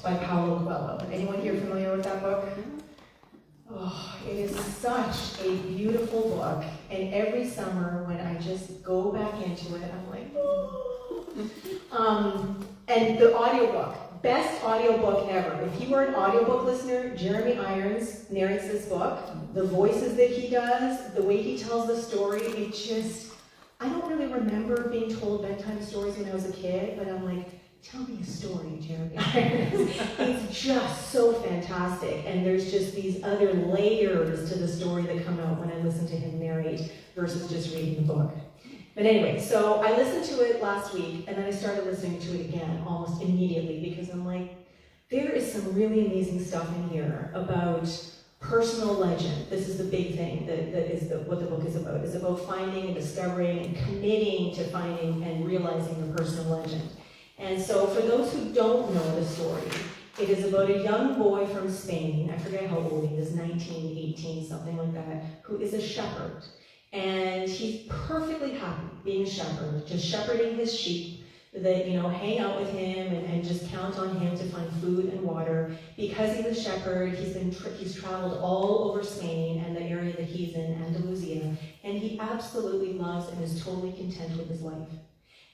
by Paulo Coelho. Anyone here familiar with that book? Oh, it is such a beautiful book, and every summer when I just go back into it, I'm like, oh. And the audiobook, best audiobook ever. If you are an audiobook listener, Jeremy Irons narrates this book. The voices that he does, the way he tells the story, it just, I don't really remember being told bedtime stories when I was a kid, but I'm like, tell me a story, Jeremy. It's just so fantastic, and there's just these other layers to the story that come out when I listen to him narrate versus just reading the book. But anyway, so I listened to it last week, and then I started listening to it again almost immediately because I'm like, there is some really amazing stuff in here about personal legend. This is the big thing that is what the book is about. It's about finding and discovering and committing to finding and realizing the personal legend. And so for those who don't know the story, it is about a young boy from Spain, I forget how old he is, 19, 18, something like that, who is a shepherd. And he's perfectly happy being a shepherd, just shepherding his sheep that, hang out with him and just count on him to find food and water. Because he's a shepherd, he's traveled all over Spain and the area that he's in, Andalusia, and he absolutely loves and is totally content with his life.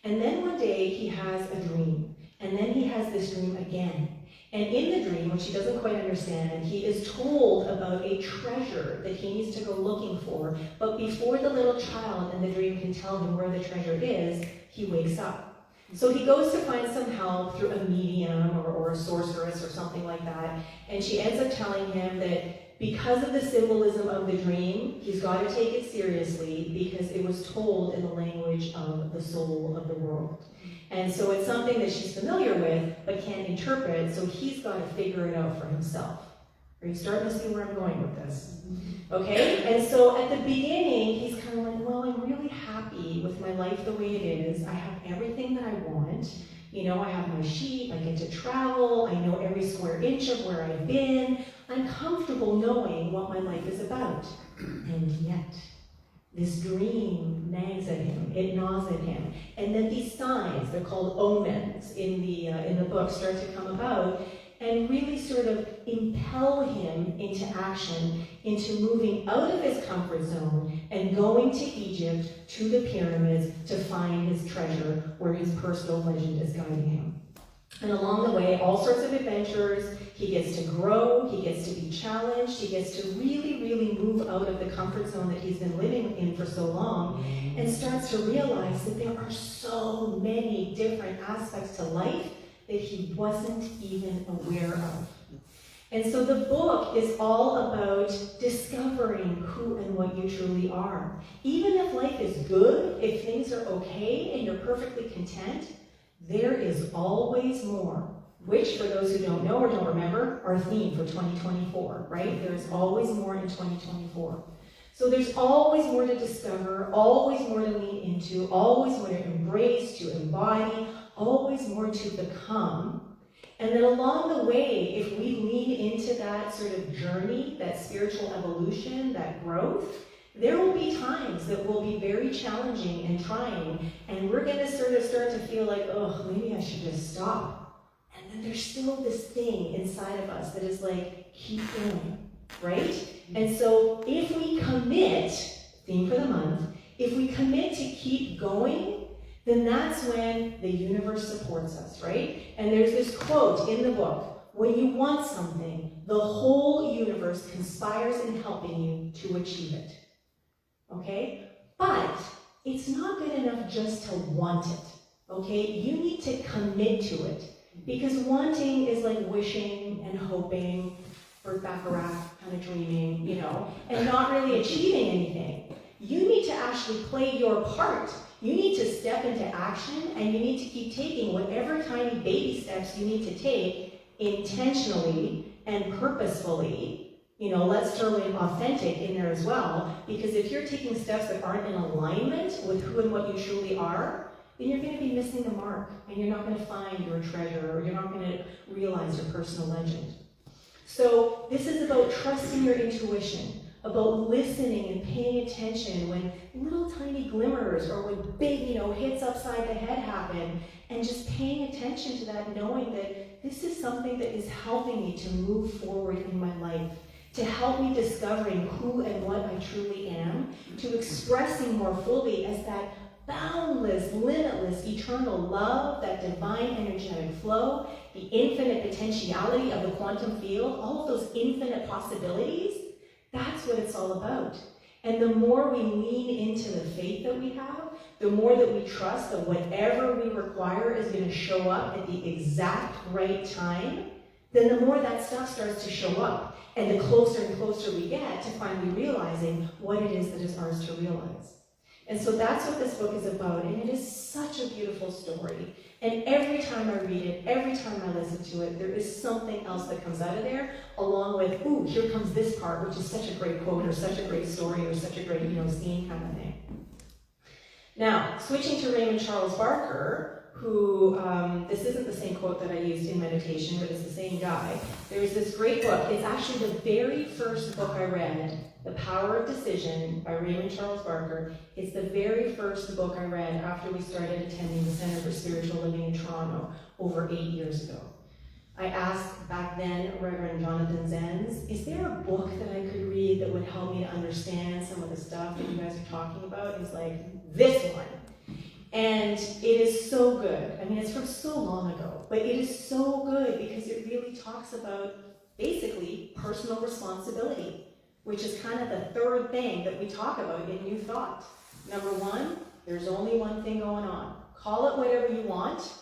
And then one day he has a dream, and then he has this dream again. And in the dream, which he doesn't quite understand, he is told about a treasure that he needs to go looking for, but before the little child in the dream can tell him where the treasure is, he wakes up. So he goes to find some help through a medium or a sorceress or something like that, and she ends up telling him that because of the symbolism of the dream, he's got to take it seriously because it was told in the language of the soul of the world. And so it's something that she's familiar with but can't interpret, so he's got to figure it out for himself. Are you starting to see where I'm going with this? Okay? And so at the beginning, he's kind of like, well, I'm really happy with my life the way it is. I have everything that I want. I have my sheep, I get to travel, I know every square inch of where I've been. I'm comfortable knowing what my life is about. And yet, this dream nags at him, it gnaws at him. And then these signs, they're called omens in the book, start to come about and really sort of impel him into action, into moving out of his comfort zone and going to Egypt, to the pyramids, to find his treasure where his personal legend is guiding him. And along the way, all sorts of adventures, he gets to grow, he gets to be challenged, he gets to really, really move out of the comfort zone that he's been living in for so long, and starts to realize that there are so many different aspects to life that he wasn't even aware of. And so the book is all about discovering who and what you truly are. Even if life is good, if things are okay and you're perfectly content, there is always more, which, for those who don't know or don't remember, our theme for 2024, right? There is always more in 2024. So there's always more to discover, always more to lean into, always more to embrace, to embody, always more to become. And then along the way, if we lean into that sort of journey, that spiritual evolution, that growth, there will be times that will be very challenging and trying, and we're going to sort of start to feel like, oh, maybe I should just stop. And then there's still this thing inside of us that is like, keep going, right? And so if we commit, theme for the month, if we commit to keep going, then that's when the universe supports us, right? And there's this quote in the book, when you want something, the whole universe conspires in helping you to achieve it. Okay? But it's not good enough just to want it. Okay? You need to commit to it. Because wanting is like wishing and hoping, Burt Bacharach kind of dreaming, and not really achieving anything. You need to actually play your part. You need to step into action, and you need to keep taking whatever tiny baby steps you need to take intentionally and purposefully. Let's throw in authentic in there as well, because if you're taking steps that aren't in alignment with who and what you truly are, then you're going to be missing the mark, and you're not going to find your treasure, or you're not going to realize your personal legend. So this is about trusting your intuition, about listening and paying attention when little tiny glimmers or when big, hits upside the head happen, and just paying attention to that, knowing that this is something that is helping me to move forward in my life, to help me discovering who and what I truly am, to expressing more fully as that boundless, limitless, eternal love, that divine energetic flow, the infinite potentiality of the quantum field, all of those infinite possibilities. That's what it's all about. And the more we lean into the faith that we have, the more that we trust that whatever we require is going to show up at the exact right time, then the more that stuff starts to show up. And the closer and closer we get to finally realizing what it is that is ours to realize. And so that's what this book is about, and it is such a beautiful story. And every time I read it, every time I listen to it, there is something else that comes out of there, along with, ooh, here comes this part, which is such a great quote, or such a great story, or such a great, scene kind of thing. Now, switching to Raymond Charles Barker, who, this isn't the same quote that I used in meditation, but it's the same guy. There's this great book. It's actually the very first book I read, The Power of Decision by Raymond Charles Barker. It's the very first book I read after we started attending the Center for Spiritual Living in Toronto over 8 years ago. I asked back then Reverend Jonathan Zenz, is there a book that I could read that would help me to understand some of the stuff that you guys are talking about? He's like, this one. And it is so good. I mean, it's from so long ago, but it is so good because it really talks about basically personal responsibility, which is kind of the third thing that we talk about in New Thought. Number one, there's only one thing going on. Call it whatever you want.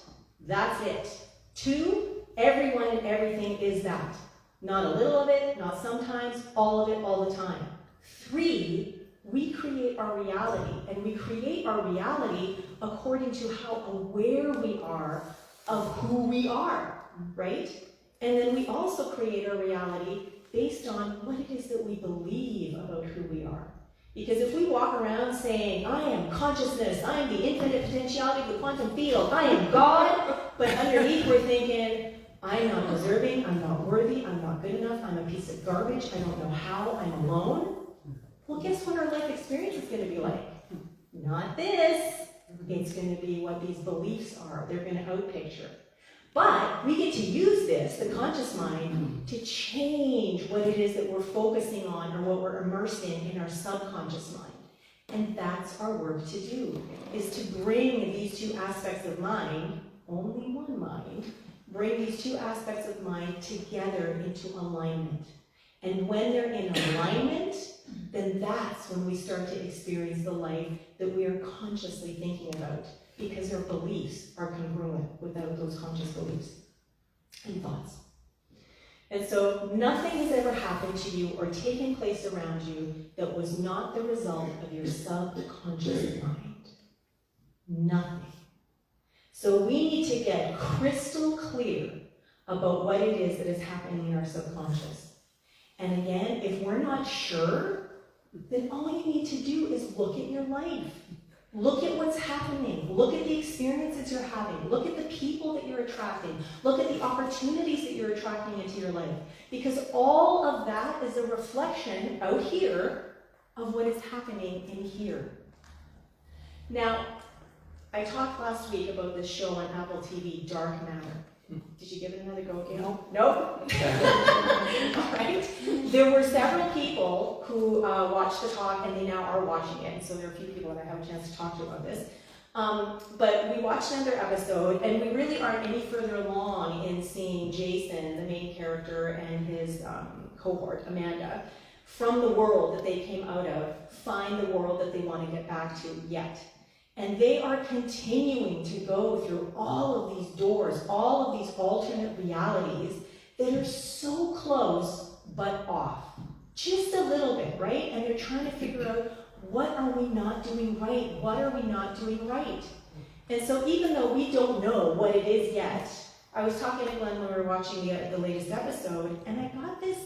That's it. Two, everyone and everything is that. Not a little of it, not sometimes, all of it, all the time. Three, we create our reality, and we create our reality according to how aware we are of who we are, right? And then we also create our reality based on what it is that we believe about who we are. Because if we walk around saying, I am consciousness, I am the infinite potentiality of the quantum field, I am God, but underneath we're thinking, I'm not deserving, I'm not worthy, I'm not good enough, I'm a piece of garbage, I don't know how, I'm alone. Well, guess what our life experience is going to be like? Not this. It's going to be what these beliefs are. They're going to outpicture. But we get to use this, the conscious mind, to change what it is that we're focusing on or what we're immersed in our subconscious mind. And that's our work to do, is to bring these two aspects of mind, only one mind, bring these two aspects of mind together into alignment. And when they're in alignment, then that's when we start to experience the life that we are consciously thinking about, because our beliefs are congruent without those conscious beliefs and thoughts. And so nothing has ever happened to you or taken place around you that was not the result of your subconscious mind. Nothing. So we need to get crystal clear about what it is that is happening in our subconscious. And again, if we're not sure, then all you need to do is look at your life. Look at what's happening. Look at the experiences you're having. Look at the people that you're attracting. Look at the opportunities that you're attracting into your life. Because all of that is a reflection out here of what is happening in here. Now, I talked last week about this show on Apple TV, Dark Matter. Did you give it another go, Gail? Nope. All right. There were several people who watched the talk, and they now are watching it. So there are a few people that I have a chance to talk to about this. But we watched another episode, and we really aren't any further along in seeing Jason, the main character, and his cohort, Amanda, from the world that they came out of, find the world that they want to get back to yet. And they are continuing to go through all of these doors, all of these alternate realities that are so close but off. Just a little bit, right? And they're trying to figure out, what are we not doing right? What are we not doing right? And so even though we don't know what it is yet, I was talking to Glenn when we were watching the latest episode, and I got this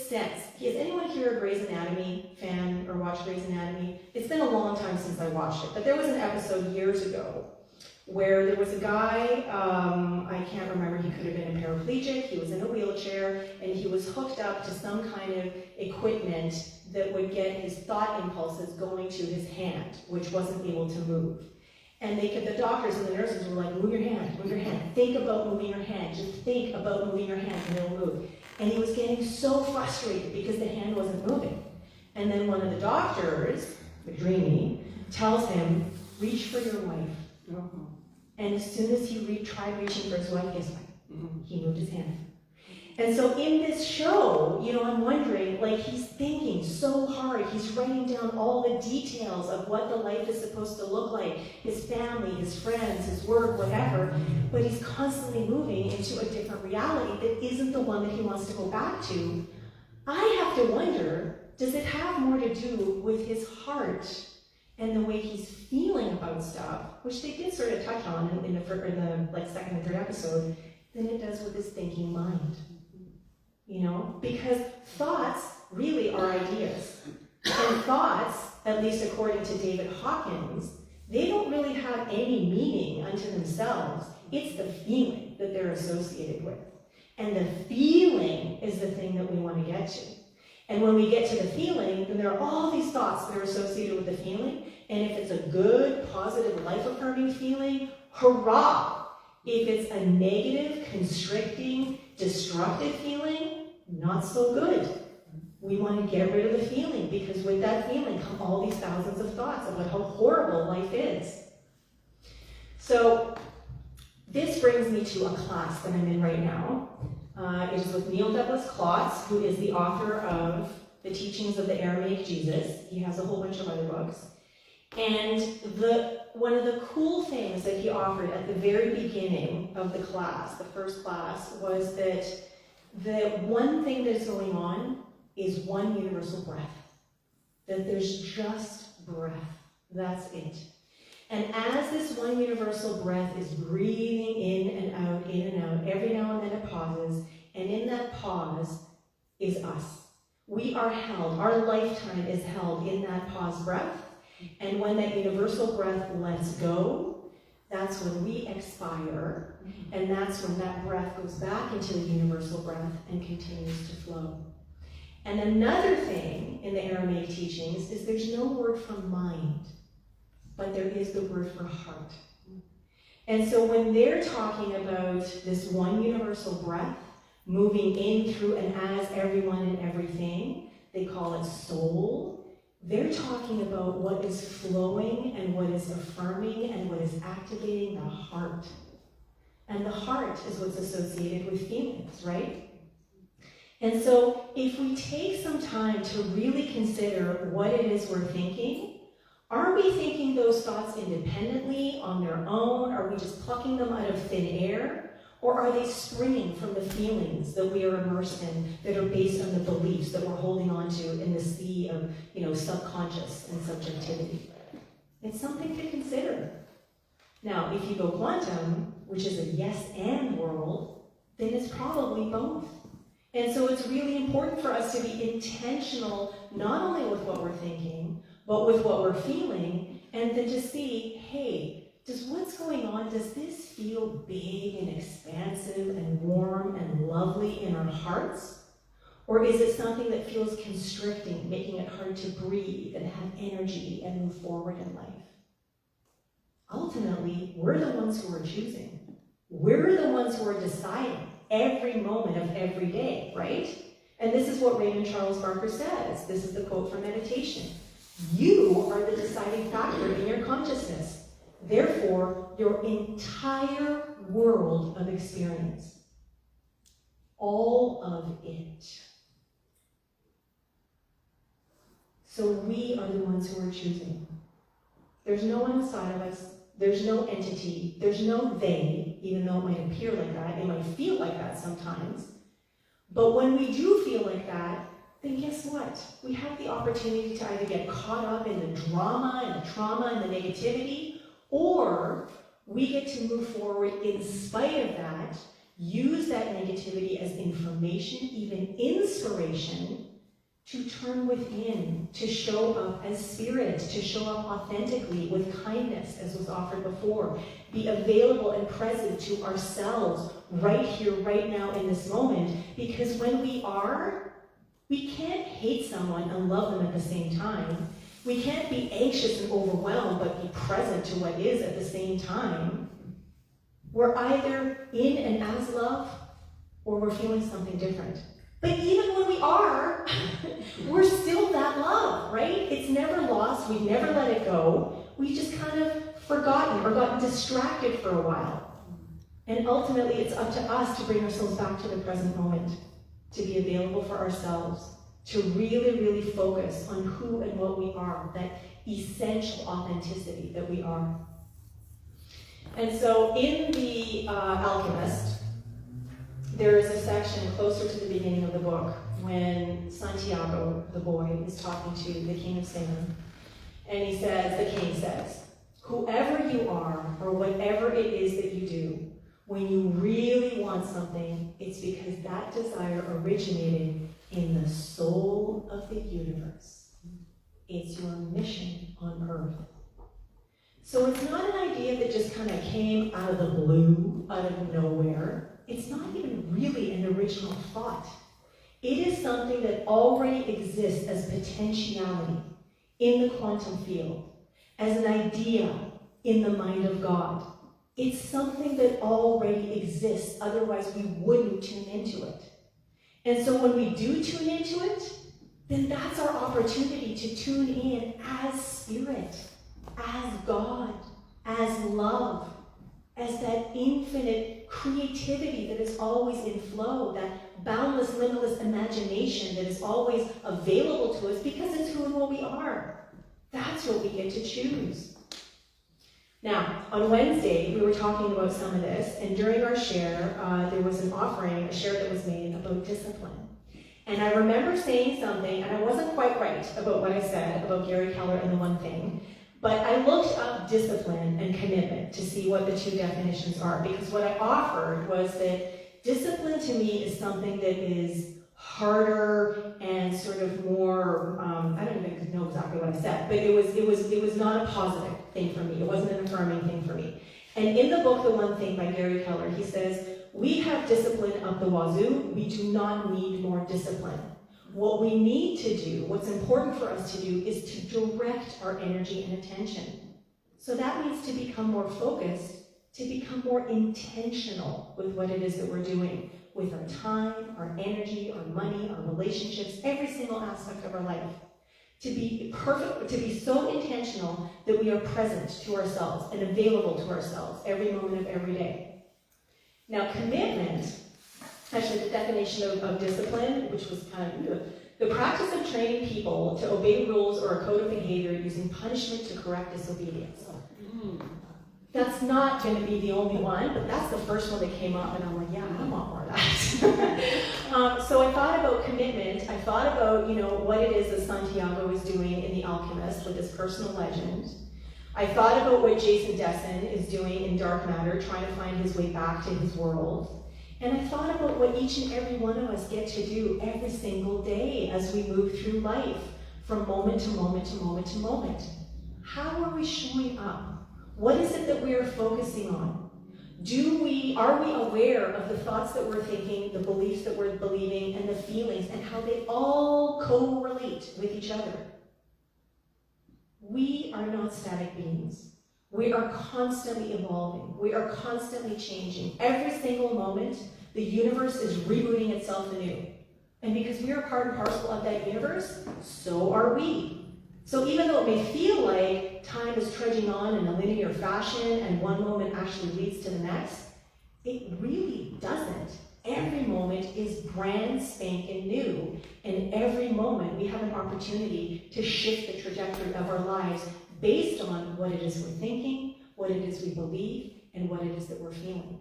sense. Is anyone here a Grey's Anatomy fan or watched Grey's Anatomy? It's been a long time since I watched it, but there was an episode years ago where there was a guy, I can't remember, he could have been a paraplegic, he was in a wheelchair, and he was hooked up to some kind of equipment that would get his thought impulses going to his hand, which wasn't able to move. And the doctors and the nurses were like, move your hand, think about moving your hand, just think about moving your hand, and it'll move. And he was getting so frustrated because the hand wasn't moving. And then one of the doctors, Dreamy, tells him, reach for your wife. And as soon as he tried reaching for his wife, guess what? He moved his hand. And so in this show, I'm wondering, like, he's thinking so hard. He's writing down all the details of what the life is supposed to look like, his family, his friends, his work, whatever. But he's constantly moving into a different reality that isn't the one that he wants to go back to. I have to wonder, does it have more to do with his heart and the way he's feeling about stuff, which they did sort of touch on in the second and third episode, than it does with his thinking mind? Because thoughts really are ideas. And thoughts, at least according to David Hawkins, they don't really have any meaning unto themselves. It's the feeling that they're associated with. And the feeling is the thing that we want to get to. And when we get to the feeling, then there are all these thoughts that are associated with the feeling. And if it's a good, positive, life-affirming feeling, hurrah! If it's a negative, constricting, destructive feeling, not so good. We want to get rid of the feeling, because with that feeling come all these thousands of thoughts about how horrible life is. So this brings me to a class that I'm in right now. It is with Neil Douglas Klotz, who is the author of The Teachings of the Aramaic Jesus. He has a whole bunch of other books. And one of the cool things that he offered at the very beginning of the class, the first class, was that the one thing that's going on is one universal breath. That there's just breath. That's it. And as this one universal breath is breathing in and out, every now and then it pauses, and in that pause is us. We are held, our lifetime is held in that pause breath, and when that universal breath lets go, that's when we expire, and that's when that breath goes back into the universal breath and continues to flow. And another thing in the Aramaic teachings is there's no word for mind, but there is the word for heart. And so when they're talking about this one universal breath moving in, through, and as everyone and everything, they call it soul. They're talking about what is flowing and what is affirming and what is activating the heart. And the heart is what's associated with feelings, right? And so if we take some time to really consider what it is we're thinking, are we thinking those thoughts independently, on their own? Are we just plucking them out of thin air? Or are they springing from the feelings that we are immersed in, that are based on the beliefs that we're holding on to in the sea of, subconscious and subjectivity? It's something to consider. Now, if you go quantum, which is a yes and world, then it's probably both. And so it's really important for us to be intentional, not only with what we're thinking, but with what we're feeling, and then to see, hey, does what's going on, does this feel big and expansive and warm and lovely in our hearts? Or is it something that feels constricting, making it hard to breathe and have energy and move forward in life? Ultimately, we're the ones who are choosing. We're the ones who are deciding every moment of every day, right? And this is what Raymond Charles Barker says. This is the quote from meditation. You are the deciding factor in your consciousness. Therefore, your entire world of experience, all of it. So we are the ones who are choosing. There's no one inside of us. There's no entity. There's no they, even though it might appear like that. It might feel like that sometimes. But when we do feel like that, then guess what? We have the opportunity to either get caught up in the drama and the trauma and the negativity, or we get to move forward in spite of that, use that negativity as information, even inspiration, to turn within, to show up as spirit, to show up authentically with kindness, as was offered before. Be available and present to ourselves right here, right now, in this moment, because when we are, we can't hate someone and love them at the same time. We can't be anxious and overwhelmed but be present to what is at the same time. We're either in and as love, or we're feeling something different. But even when we are, we're still that love, right? It's never lost. We've never let it go. We've just kind of forgotten or gotten distracted for a while. And ultimately, it's up to us to bring ourselves back to the present moment, to be available for ourselves, to really, really focus on who and what we are, that essential authenticity that we are. And so in The Alchemist, there is a section closer to the beginning of the book when Santiago, the boy, is talking to the king of Salem. And he says, the king says, whoever you are or whatever it is that you do, when you really want something, it's because that desire originated in the soul of the universe. It's your mission on earth. So it's not an idea that just kind of came out of the blue, out of nowhere. It's not even really an original thought. It is something that already exists as potentiality in the quantum field, as an idea in the mind of God. It's something that already exists, otherwise we wouldn't tune into it. And so when we do tune into it, then that's our opportunity to tune in as spirit, as God, as love, as that infinite creativity that is always in flow, that boundless, limitless imagination that is always available to us because it's who and what we are. That's what we get to choose. Now, on Wednesday, we were talking about some of this, and during our share, there was an offering, a share that was made about discipline. And I remember saying something, and I wasn't quite right about what I said about Gary Keller and the one thing, but I looked up discipline and commitment to see what the two definitions are, because what I offered was that discipline to me is something that is harder and sort of more, I don't even know exactly what I said, but it was not a positive thing for me. It wasn't an affirming thing for me. And in the book, The One Thing by Gary Keller, he says, we have discipline up the wazoo. We do not need more discipline. What we need to do, what's important for us to do, is to direct our energy and attention. So that means to become more focused, to become more intentional with what it is that we're doing, with our time, our energy, our money, our relationships, every single aspect of our life. To be perfect, to be so intentional that we are present to ourselves and available to ourselves every moment of every day. Now, commitment, actually the definition of discipline, which was kind of the practice of training people to obey rules or a code of behavior using punishment to correct disobedience. That's not going to be the only one, but that's the first one that came up, and I'm like, yeah, I want more of that. So I thought about commitment. I thought about, what it is that Santiago is doing in The Alchemist with his personal legend. I thought about what Jason Dessen is doing in Dark Matter, trying to find his way back to his world. And I thought about what each and every one of us get to do every single day as we move through life, from moment to moment to moment to moment. How are we showing up? What is it that we are focusing on? Are we aware of the thoughts that we're thinking, the beliefs that we're believing, and the feelings, and how they all correlate with each other? We are not static beings. We are constantly evolving. We are constantly changing. Every single moment, the universe is rebooting itself anew. And because we are part and parcel of that universe, so are we. So even though it may feel like time is trudging on in a linear fashion and one moment actually leads to the next, it really doesn't. Every moment is brand spanking new, and every moment we have an opportunity to shift the trajectory of our lives based on what it is we're thinking, what it is we believe, and what it is that we're feeling.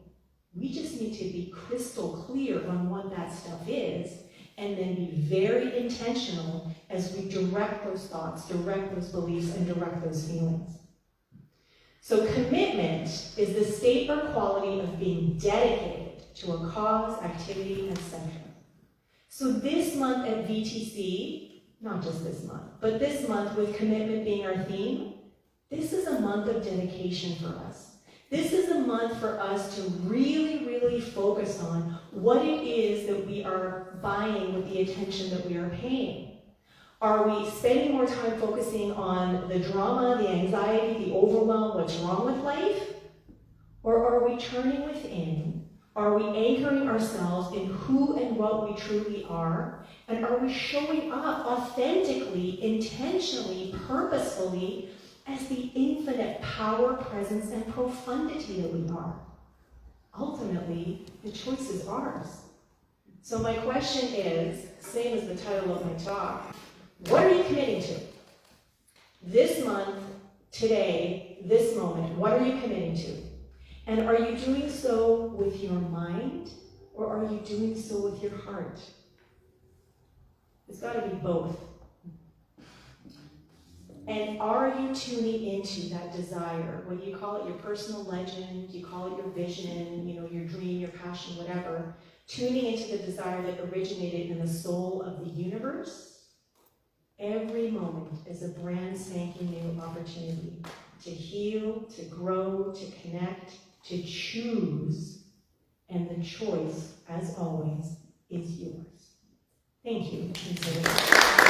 We just need to be crystal clear on what that stuff is, and then be very intentional as we direct those thoughts, direct those beliefs, and direct those feelings. So commitment is the state or quality of being dedicated to a cause, activity, etc. So this month at VTC, not just this month, but this month with commitment being our theme, this is a month of dedication for us. This is a month for us to really, really focus on what it is that we are buying with the attention that we are paying. Are we spending more time focusing on the drama, the anxiety, the overwhelm, what's wrong with life? Or are we turning within? Are we anchoring ourselves in who and what we truly are? And are we showing up authentically, intentionally, purposefully as the infinite power, presence, and profundity that we are? Ultimately, the choice is ours. So my question is, same as the title of my talk, what are you committing to? This month, today, this moment, what are you committing to? And are you doing so with your mind, or are you doing so with your heart? It's got to be both. And are you tuning into that desire, whether you call it your personal legend, you call it your vision, your dream, your passion, whatever, tuning into the desire that originated in the soul of the universe? Every moment is a brand spanking new opportunity to heal, to grow, to connect, to choose, and the choice, as always, is yours. Thank you.